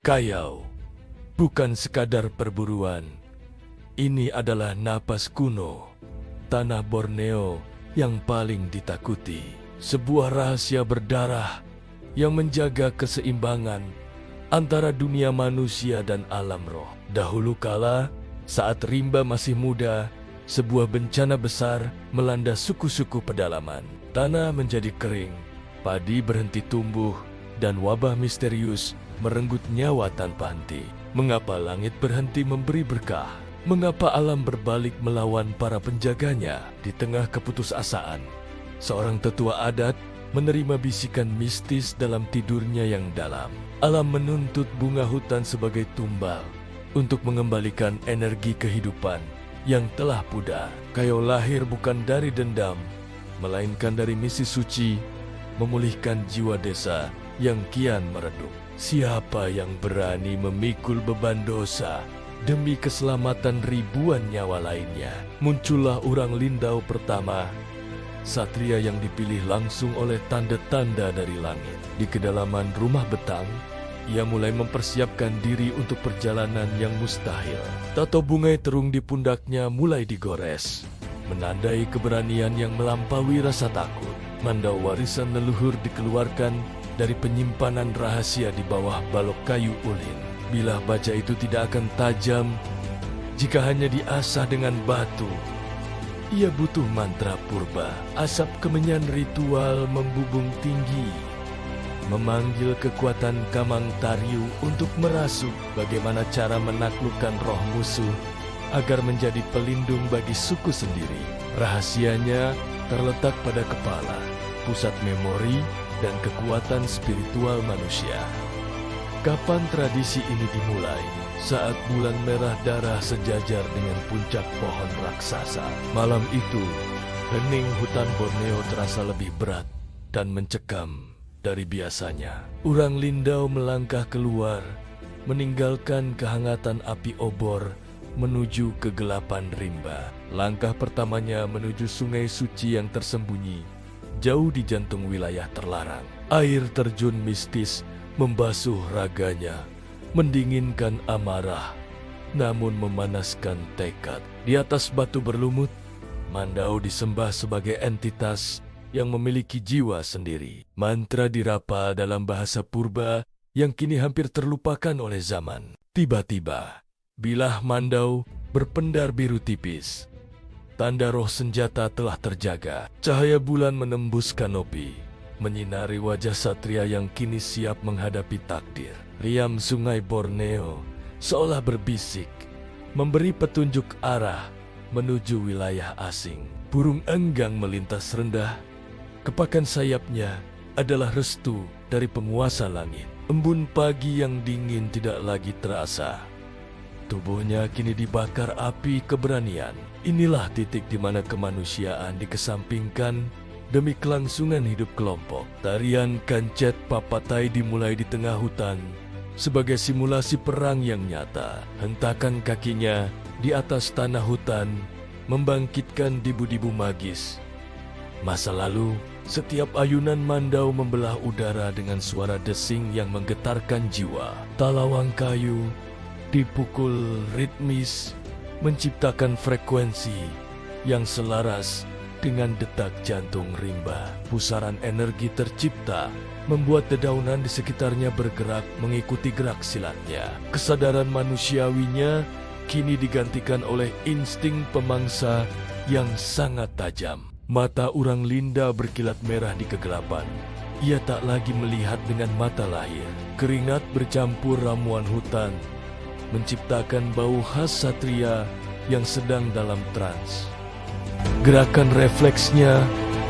Kayau bukan sekadar perburuan. Ini adalah napas kuno, tanah Borneo yang paling ditakuti. Sebuah rahasia berdarah yang menjaga keseimbangan antara dunia manusia dan alam roh. Dahulu kala, saat rimba masih muda, sebuah bencana besar melanda suku-suku pedalaman. Tanah menjadi kering, padi berhenti tumbuh, dan wabah misterius merenggut nyawa tanpa henti. Mengapa langit berhenti memberi berkah? Mengapa alam berbalik melawan para penjaganya? Di tengah keputusasaan, seorang tetua adat menerima bisikan mistis dalam tidurnya yang dalam. Alam menuntut bunga hutan sebagai tumbal untuk mengembalikan energi kehidupan yang telah pudar. Kayau lahir bukan dari dendam, melainkan dari misi suci memulihkan jiwa desa yang kian meredup. Siapa yang berani memikul beban dosa demi keselamatan ribuan nyawa lainnya? Muncullah Urang Lindau pertama, satria yang dipilih langsung oleh tanda-tanda dari langit. Di kedalaman rumah betang, ia mulai mempersiapkan diri untuk perjalanan yang mustahil. Tato bungai terung di pundaknya mulai digores, menandai keberanian yang melampaui rasa takut. Mandau warisan leluhur dikeluarkan dari penyimpanan rahasia di bawah balok kayu ulin. Bilah baja itu tidak akan tajam jika hanya diasah dengan batu. Ia butuh mantra purba. Asap kemenyan ritual membubung tinggi, memanggil kekuatan Kamang Taryu untuk merasuk bagaimana cara menaklukkan roh musuh agar menjadi pelindung bagi suku sendiri. Rahasianya terletak pada kepala, pusat memori dan kekuatan spiritual manusia. Kapan tradisi ini dimulai? Saat bulan merah darah sejajar dengan puncak pohon raksasa. Malam itu, hening hutan Borneo terasa lebih berat dan mencekam dari biasanya. Urang Lindau melangkah keluar, meninggalkan kehangatan api obor menuju kegelapan rimba. Langkah pertamanya menuju sungai suci yang tersembunyi jauh di jantung wilayah terlarang. Air terjun mistis membasuh raganya, mendinginkan amarah, namun memanaskan tekad. Di atas batu berlumut, Mandau disembah sebagai entitas yang memiliki jiwa sendiri. Mantra dirapal dalam bahasa purba yang kini hampir terlupakan oleh zaman. Tiba-tiba, bilah Mandau berpendar biru tipis. Tanda roh senjata telah terjaga. Cahaya bulan menembus kanopi, menyinari wajah satria yang kini siap menghadapi takdir. Riam sungai Borneo seolah berbisik, memberi petunjuk arah menuju wilayah asing. Burung enggang melintas rendah, kepakan sayapnya adalah restu dari penguasa langit. Embun pagi yang dingin tidak lagi terasa. Tubuhnya kini dibakar api keberanian. Inilah titik di mana kemanusiaan dikesampingkan demi kelangsungan hidup kelompok. Tarian kancet papatai dimulai di tengah hutan sebagai simulasi perang yang nyata. Hentakan kakinya di atas tanah hutan membangkitkan dibu-dibu magis. Masa lalu, setiap ayunan Mandau membelah udara dengan suara desing yang menggetarkan jiwa. Talawang kayu dipukul ritmis, menciptakan frekuensi yang selaras dengan detak jantung rimba. Pusaran energi tercipta, membuat dedaunan di sekitarnya bergerak mengikuti gerak silatnya. Kesadaran manusiawinya kini digantikan oleh insting pemangsa yang sangat tajam. Mata Urang Lindau berkilat merah di kegelapan. Ia tak lagi melihat dengan mata lahir. Keringat bercampur ramuan hutan menciptakan bau khas satria yang sedang dalam trans. Gerakan refleksnya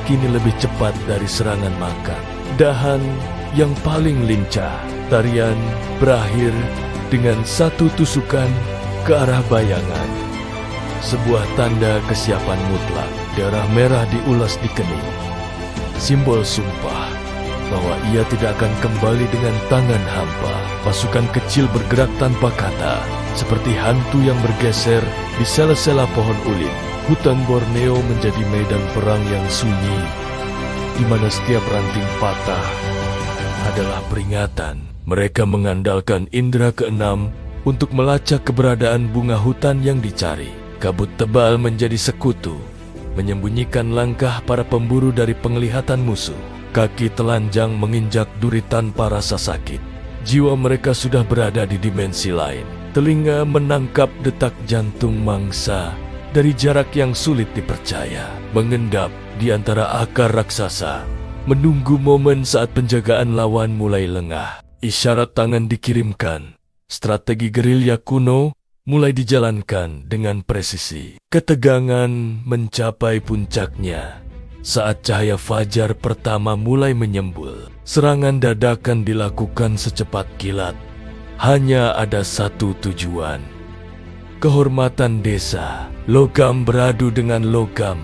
kini lebih cepat dari serangan makan. Dahan yang paling lincah. Tarian berakhir dengan satu tusukan ke arah bayangan. Sebuah tanda kesiapan mutlak. Darah merah diulas di kening. Simbol sumpah bahwa ia tidak akan kembali dengan tangan hampa. Pasukan kecil bergerak tanpa kata, seperti hantu yang bergeser di sela-sela pohon ulin. Hutan Borneo menjadi medan perang yang sunyi, di mana setiap ranting patah adalah peringatan Mereka mengandalkan indera keenam untuk melacak keberadaan bunga hutan yang dicari. Kabut tebal menjadi sekutu, menyembunyikan langkah para pemburu dari penglihatan musuh. Kaki telanjang menginjak duri tanpa rasa sakit. Jiwa mereka sudah berada di dimensi lain. Telinga menangkap detak jantung mangsa dari jarak yang sulit dipercaya. Mengendap di antara akar raksasa, menunggu momen saat penjagaan lawan mulai lengah. Isyarat tangan dikirimkan. Strategi gerilya kuno mulai dijalankan dengan presisi. Ketegangan mencapai puncaknya saat cahaya fajar pertama mulai menyembul. Serangan dadakan dilakukan secepat kilat. Hanya ada satu tujuan: kehormatan desa. Logam beradu dengan logam,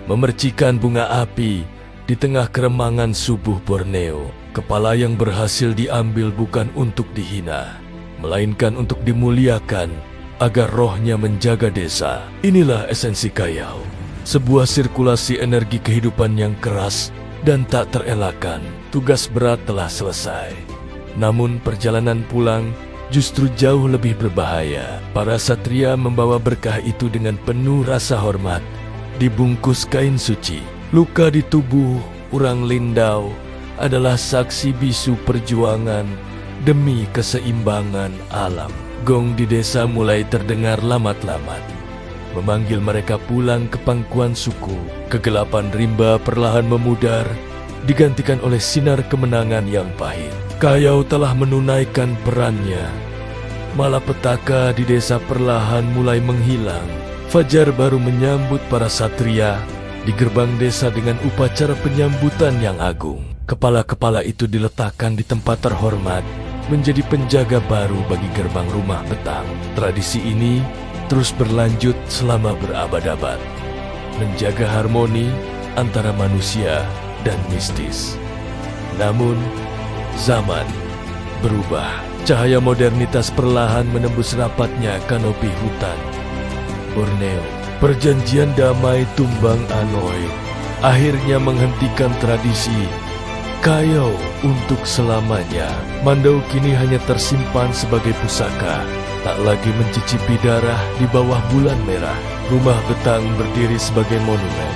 memercikan bunga api di tengah keremangan subuh Borneo. Kepala yang berhasil diambil bukan untuk dihina, melainkan untuk dimuliakan agar rohnya menjaga desa. Inilah esensi Kayau, sebuah sirkulasi energi kehidupan yang keras dan tak terelakkan. Tugas berat telah selesai, namun perjalanan pulang justru jauh lebih berbahaya. Para satria membawa berkah itu dengan penuh rasa hormat, dibungkus kain suci. Luka di tubuh Urang Lindau adalah saksi bisu perjuangan demi keseimbangan alam. Gong di desa mulai terdengar lamat-lamat, memanggil mereka pulang ke pangkuan suku. Kegelapan rimba perlahan memudar, digantikan oleh sinar kemenangan yang pahit. Kayau telah menunaikan perannya. Malapetaka di desa perlahan mulai menghilang. Fajar baru menyambut para satria di gerbang desa dengan upacara penyambutan yang agung. Kepala-kepala itu diletakkan di tempat terhormat, menjadi penjaga baru bagi gerbang rumah betang. Tradisi ini terus berlanjut selama berabad-abad, menjaga harmoni antara manusia dan mistis. Namun, zaman berubah. Cahaya modernitas perlahan menembus rapatnya kanopi hutan Borneo. Perjanjian damai tumbang Anoy akhirnya menghentikan tradisi Kayau untuk selamanya. Mandau kini hanya tersimpan sebagai pusaka, tak lagi mencicipi darah di bawah bulan merah. Rumah betang berdiri sebagai monumen,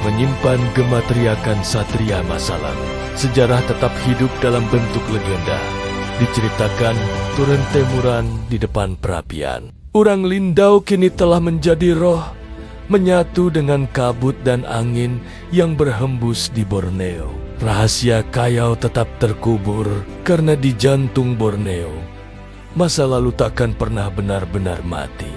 menyimpan gema teriakan satria masa lalu. Sejarah tetap hidup dalam bentuk legenda, diceritakan turun temuran di depan perapian. Urang Lindau kini telah menjadi roh, menyatu dengan kabut dan angin yang berhembus di Borneo. Rahasia Kayau tetap terkubur karena di jantung Borneo, masa lalu takkan pernah benar-benar mati.